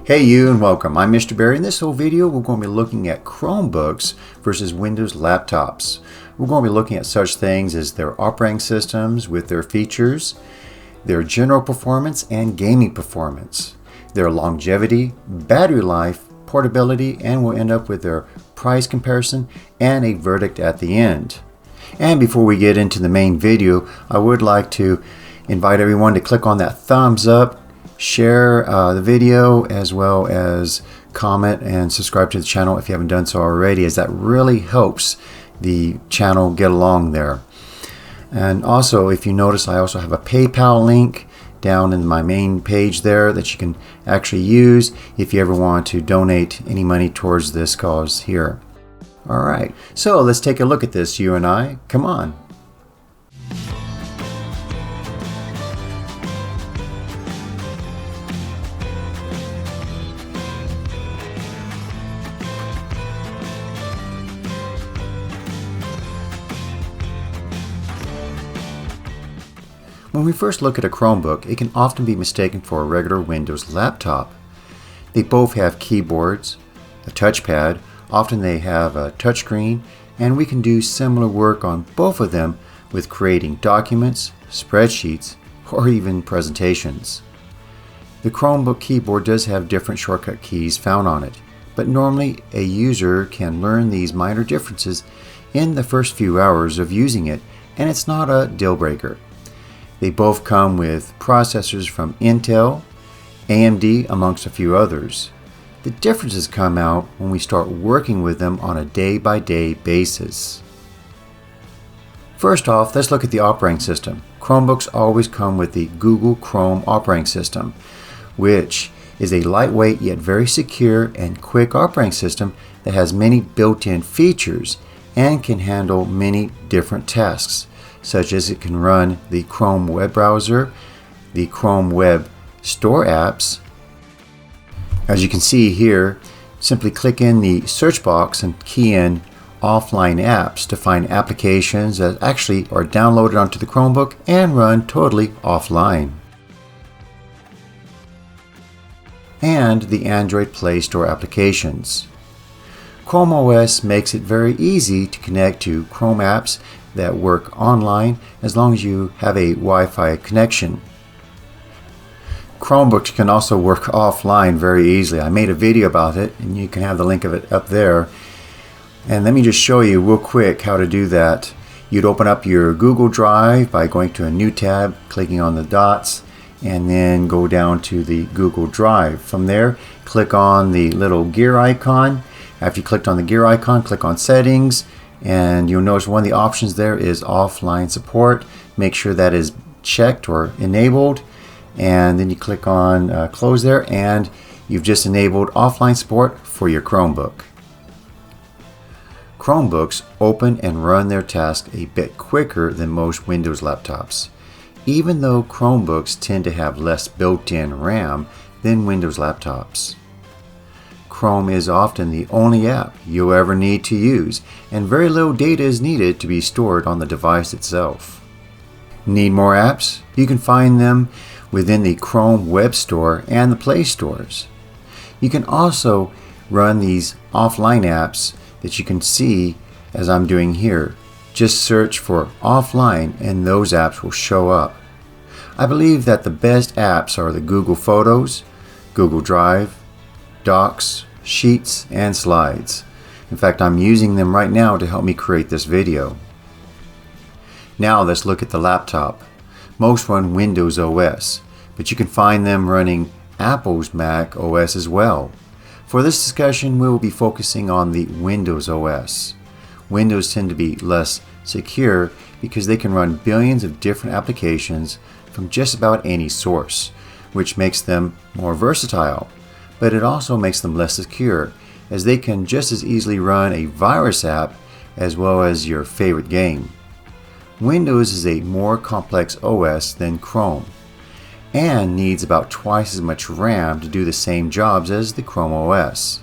Hey you and welcome. I'm Mr. Barry. In this whole video we're going to be looking at Chromebooks versus Windows laptops. We're going to be looking at such things as their operating systems with their features, their general performance and gaming performance, their longevity, battery life, portability, and we'll end up with their price comparison and a verdict at the end. And before we get into the main video, I would like to invite everyone to click on that thumbs up, share the video, as well as comment and subscribe to the channel if you haven't done so already, as that really helps the channel get along there. And also, if you notice, I also have a PayPal link down in my main page there that you can actually use if you ever want to donate any money towards this cause here. Alright, so let's take a look at this, you and I. Come on. When we first look at a Chromebook, it can often be mistaken for a regular Windows laptop. They both have keyboards, a touchpad, often they have a touchscreen, and we can do similar work on both of them with creating documents, spreadsheets, or even presentations. The Chromebook keyboard does have different shortcut keys found on it, but normally a user can learn these minor differences in the first few hours of using it, and it's not a deal breaker. They both come with processors from Intel, AMD, amongst a few others. The differences come out when we start working with them on a day-by-day basis. First off, let's look at the operating system. Chromebooks always come with the Google Chrome operating system, which is a lightweight yet very secure and quick operating system that has many built-in features and can handle many different tasks, such as it can run the Chrome web browser, the Chrome web store apps. As you can see here, simply click in the search box and key in offline apps to find applications that actually are downloaded onto the Chromebook and run totally offline. And the Android Play Store applications. Chrome OS makes it very easy to connect to Chrome apps that work online as long as you have a Wi-Fi connection. Chromebooks can also work offline very easily. I made a video about it and you can have the link of it up there. And let me just show you real quick how to do that. You'd open up your Google Drive by going to a new tab, clicking on the dots, and then go down to the Google Drive. From there, click on the little gear icon. After you clicked on the gear icon, click on Settings, and you'll notice one of the options there is offline support. Make sure that is checked or enabled, and then you click on close there, and you've just enabled offline support for your Chromebook. Chromebooks open and run their tasks a bit quicker than most Windows laptops, even though Chromebooks tend to have less built-in RAM than Windows laptops. Chrome is often the only app you'll ever need to use, and very little data is needed to be stored on the device itself. Need more apps? You can find them within the Chrome Web Store and the Play Stores. You can also run these offline apps that you can see as I'm doing here. Just search for offline and those apps will show up. I believe that the best apps are the Google Photos, Google Drive, Docs, Sheets, and Slides. In fact, I'm using them right now to help me create this video. Now let's look at the laptop. Most run Windows OS, but you can find them running Apple's Mac OS as well. For this discussion, we will be focusing on the Windows OS. Windows tend to be less secure because they can run billions of different applications from just about any source, which makes them more versatile. But it also makes them less secure, as they can just as easily run a virus app as well as your favorite game. Windows is a more complex OS than Chrome, and needs about twice as much RAM to do the same jobs as the Chrome OS.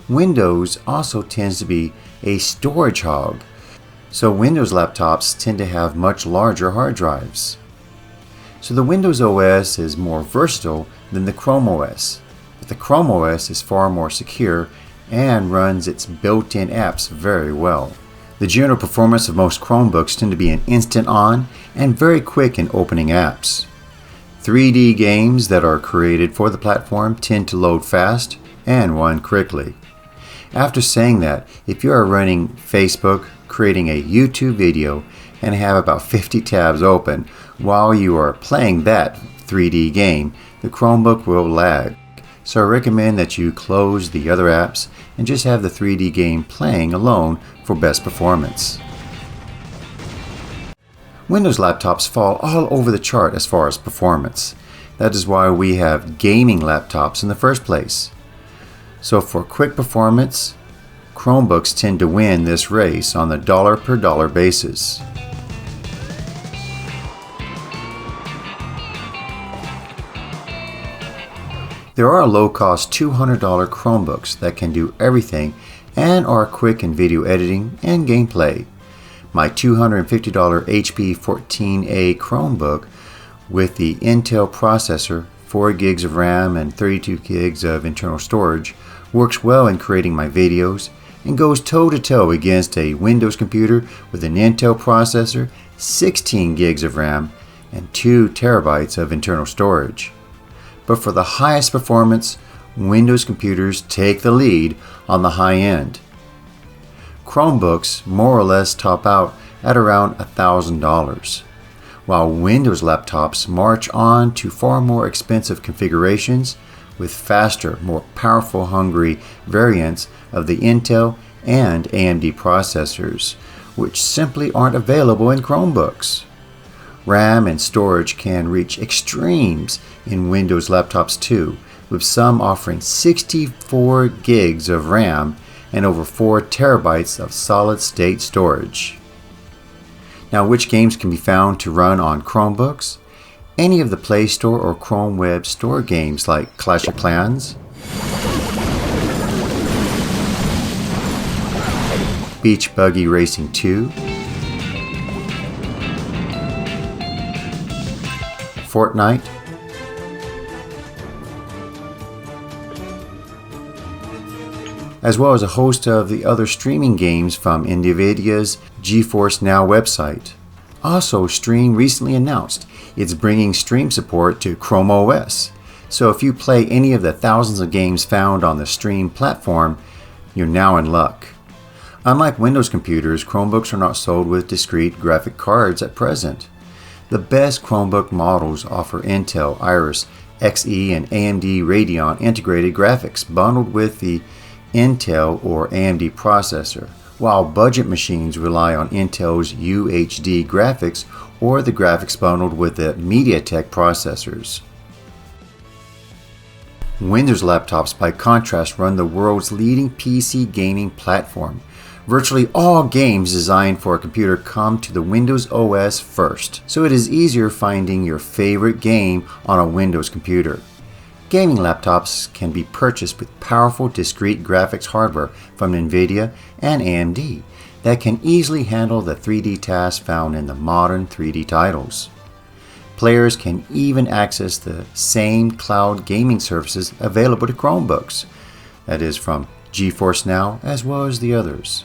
Windows also tends to be a storage hog, so Windows laptops tend to have much larger hard drives. So the Windows OS is more versatile than the Chrome OS. but the Chrome OS is far more secure and runs its built-in apps very well. The general performance of most Chromebooks tend to be an instant on and very quick in opening apps. 3D games that are created for the platform tend to load fast and run quickly. After saying that, if you are running Facebook, creating a YouTube video, and have about 50 tabs open while you are playing that 3D game, the Chromebook will lag. So I recommend that you close the other apps and just have the 3D game playing alone for best performance. Windows laptops fall all over the chart as far as performance. That is why we have gaming laptops in the first place. So for quick performance, Chromebooks tend to win this race on the dollar per dollar basis. There are low-cost $200 Chromebooks that can do everything and are quick in video editing and gameplay. My $250 HP 14A Chromebook with the Intel processor, 4 gigs of RAM and 32 gigs of internal storage works well in creating my videos and goes toe-to-toe against a Windows computer with an Intel processor, 16 gigs of RAM, and 2 terabytes of internal storage. But for the highest performance, Windows computers take the lead on the high end. Chromebooks more or less top out at around $1,000, while Windows laptops march on to far more expensive configurations with faster, more powerful hungry variants of the Intel and AMD processors, which simply aren't available in Chromebooks. RAM and storage can reach extremes in Windows laptops too, with some offering 64 gigs of RAM and over 4 terabytes of solid-state storage. Now, which games can be found to run on Chromebooks? Any of the Play Store or Chrome Web Store games like Clash of Clans, Beach Buggy Racing 2, Fortnite, as well as a host of the other streaming games from NVIDIA's GeForce Now website. Also, Stream recently announced it's bringing stream support to Chrome OS, so if you play any of the thousands of games found on the Stream platform, you're now in luck. Unlike Windows computers, Chromebooks are not sold with discrete graphic cards at present. The best Chromebook models offer Intel, Iris, Xe, and AMD Radeon integrated graphics bundled with the Intel or AMD processor, while budget machines rely on Intel's UHD graphics or the graphics bundled with the MediaTek processors. Windows laptops, by contrast, run the world's leading PC gaming platform. Virtually all games designed for a computer come to the Windows OS first, so it is easier finding your favorite game on a Windows computer. Gaming laptops can be purchased with powerful discrete graphics hardware from NVIDIA and AMD that can easily handle the 3D tasks found in the modern 3D titles. Players can even access the same cloud gaming services available to Chromebooks, that is from GeForce Now as well as the others.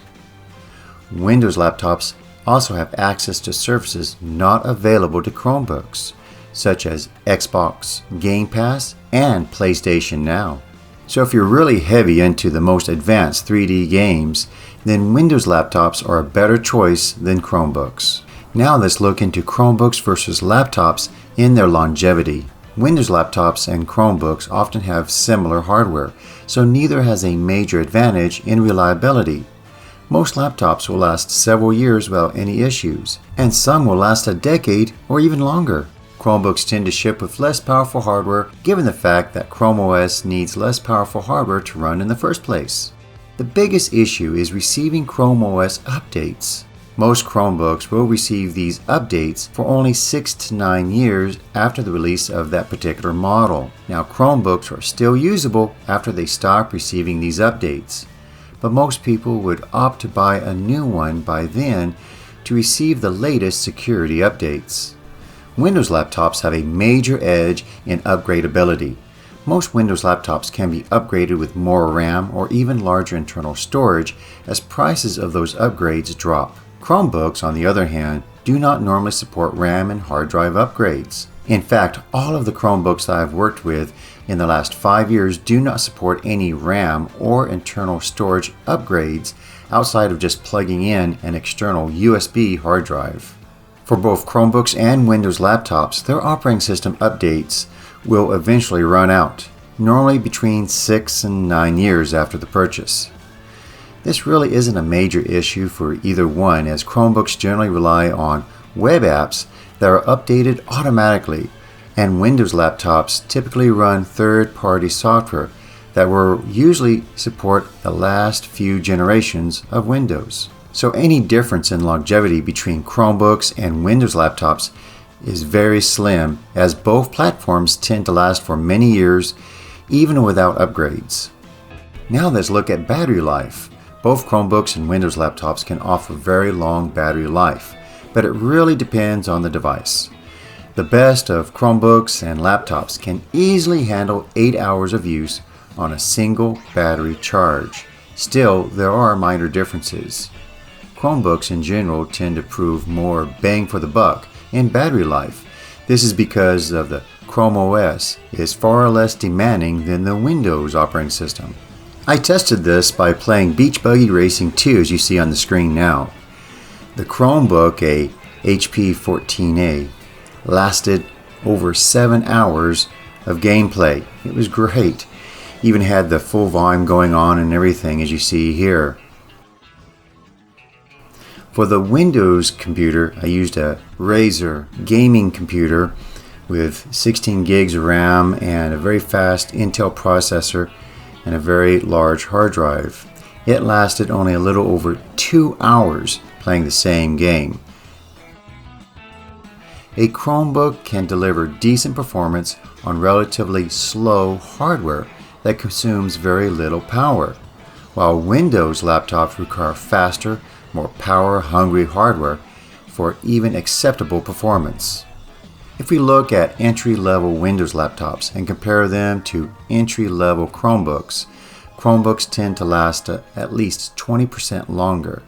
Windows laptops also have access to services not available to Chromebooks, such as Xbox, Game Pass, and PlayStation Now. So if you're really heavy into the most advanced 3D games, then Windows laptops are a better choice than Chromebooks. Now let's look into Chromebooks versus laptops in their longevity. Windows laptops and Chromebooks often have similar hardware, so neither has a major advantage in reliability. Most laptops will last several years without any issues, and some will last a decade or even longer. Chromebooks tend to ship with less powerful hardware given the fact that Chrome OS needs less powerful hardware to run in the first place. The biggest issue is receiving Chrome OS updates. Most Chromebooks will receive these updates for only 6 to 9 years after the release of that particular model. Now, Chromebooks are still usable after they stop receiving these updates, but most people would opt to buy a new one by then to receive the latest security updates. Windows laptops have a major edge in upgradability, Most Windows laptops can be upgraded with more RAM or even larger internal storage as prices of those upgrades drop. Chromebooks, on the other hand, do not normally support RAM and hard drive upgrades. In fact, all of the Chromebooks that I've worked with in the last 5 years do not support any RAM or internal storage upgrades outside of just plugging in an external USB hard drive. For both Chromebooks and Windows laptops, their operating system updates will eventually run out, normally between 6 and 9 years after the purchase. This really isn't a major issue for either one, as Chromebooks generally rely on web apps that are updated automatically, and Windows laptops typically run third-party software that will usually support the last few generations of Windows. So any difference in longevity between Chromebooks and Windows laptops is very slim, as both platforms tend to last for many years even without upgrades. Now let's look at battery life. Both Chromebooks and Windows laptops can offer very long battery life, but it really depends on the device. The best of Chromebooks and laptops can easily handle 8 hours of use on a single battery charge. Still, there are minor differences. Chromebooks in general tend to prove more bang for the buck in battery life. This is because of the Chrome OS is far less demanding than the Windows operating system. I tested this by playing Beach Buggy Racing 2, as you see on the screen now. The Chromebook, a HP 14A, lasted over 7 hours of gameplay. It was great. Even had the full volume going on and everything, as you see here. For the Windows computer, I used a Razer gaming computer with 16 gigs of RAM and a very fast Intel processor and a very large hard drive. It lasted only a little over 2 hours playing the same game. A Chromebook can deliver decent performance on relatively slow hardware that consumes very little power, while Windows laptops require faster, more power-hungry hardware for even acceptable performance. If we look at entry-level Windows laptops and compare them to entry-level Chromebooks, Chromebooks tend to last at least 20% longer,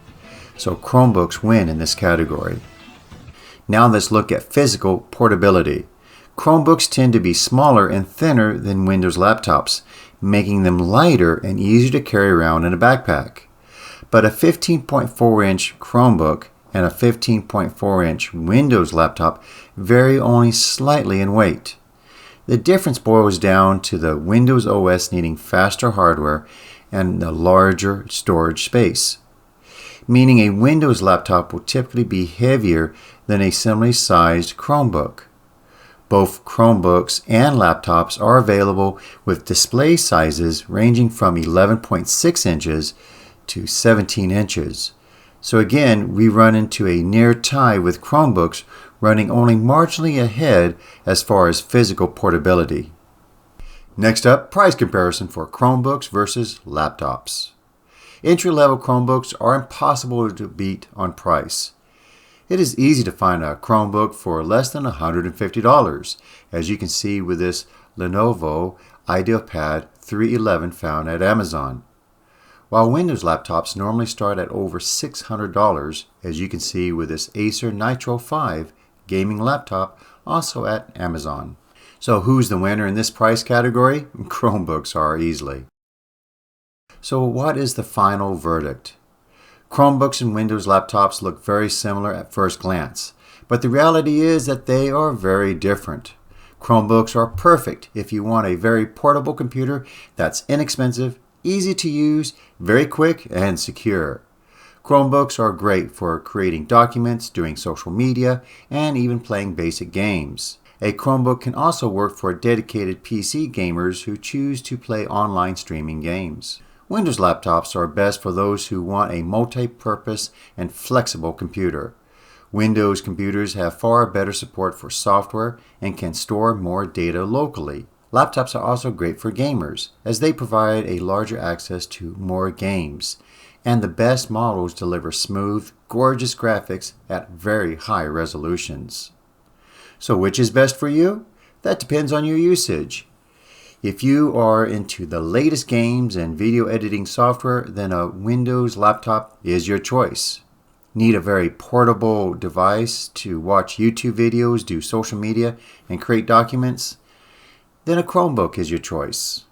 so Chromebooks win in this category. Now let's look at physical portability. Chromebooks tend to be smaller and thinner than Windows laptops, making them lighter and easier to carry around in a backpack. But a 15.4-inch Chromebook and a 15.4-inch Windows laptop vary only slightly in weight. The difference boils down to the Windows OS needing faster hardware and a larger storage space, meaning a Windows laptop will typically be heavier than a similarly sized Chromebook. Both Chromebooks and laptops are available with display sizes ranging from 11.6 inches to 17 inches. So again, we run into a near tie with Chromebooks running only marginally ahead as far as physical portability. Next up, price comparison for Chromebooks versus laptops. Entry-level Chromebooks are impossible to beat on price. It is easy to find a Chromebook for less than $150, as you can see with this Lenovo IdeaPad 311 found at Amazon. While Windows laptops normally start at over $600, as you can see with this Acer Nitro 5 gaming laptop also at Amazon. So who's the winner in this price category? Chromebooks are easily. So what is the final verdict? Chromebooks and Windows laptops look very similar at first glance, but the reality is that they are very different. Chromebooks are perfect if you want a very portable computer that's inexpensive, easy to use, very quick, and secure. Chromebooks are great for creating documents, doing social media, and even playing basic games. A Chromebook can also work for dedicated PC gamers who choose to play online streaming games. Windows laptops are best for those who want a multi-purpose and flexible computer. Windows computers have far better support for software and can store more data locally. Laptops are also great for gamers, as they provide a larger access to more games, and the best models deliver smooth, gorgeous graphics at very high resolutions. So which is best for you? That depends on your usage. If you are into the latest games and video editing software, then a Windows laptop is your choice. Need a very portable device to watch YouTube videos, do social media, and create documents? Then a Chromebook is your choice.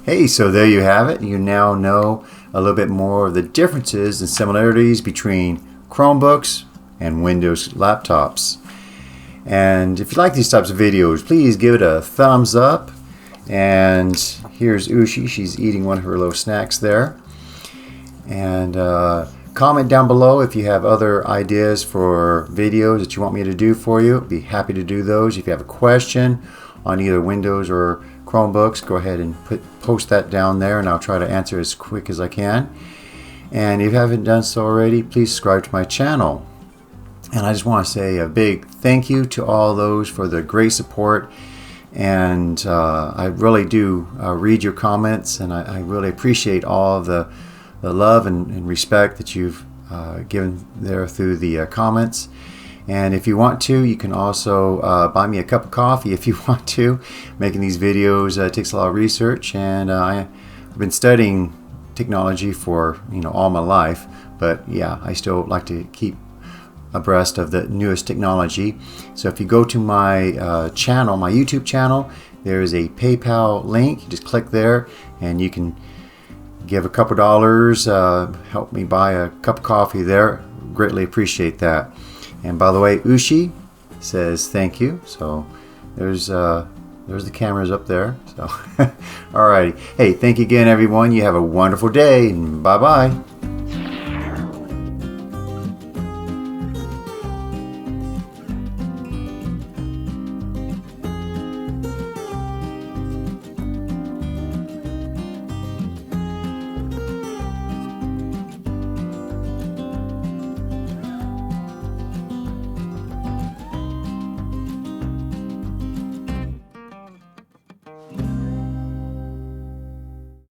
Hey, so there you have it. You now know a little bit more of the differences and similarities between Chromebooks and Windows laptops. And if you like these types of videos, please give it a thumbs up. And here's Ushi. She's eating one of her little snacks there. And comment down below if you have other ideas for videos that you want me to do for you. I'd be happy to do those. If you have a question on either Windows or Chromebooks, go ahead and post that down there, and I'll try to answer as quick as I can. And if you haven't done so already, please subscribe to my channel. And I just want to say a big thank you to all those for the great support. And I really do read your comments, and I really appreciate all of the love and respect that you've given there through the comments. And if you want to, you can also buy me a cup of coffee if you want to. Making these videos takes a lot of research, and I've been studying technology for all my life. But yeah, I still like to keep abreast of the newest technology. So if you go to my channel, my YouTube channel, there is a PayPal link. You just click there, and you can give a couple dollars, help me buy a cup of coffee there. Greatly appreciate that. And by the way, Ushi says thank you. So there's the cameras up there. So alrighty. Hey, thank you again, everyone. You have a wonderful day, and bye-bye.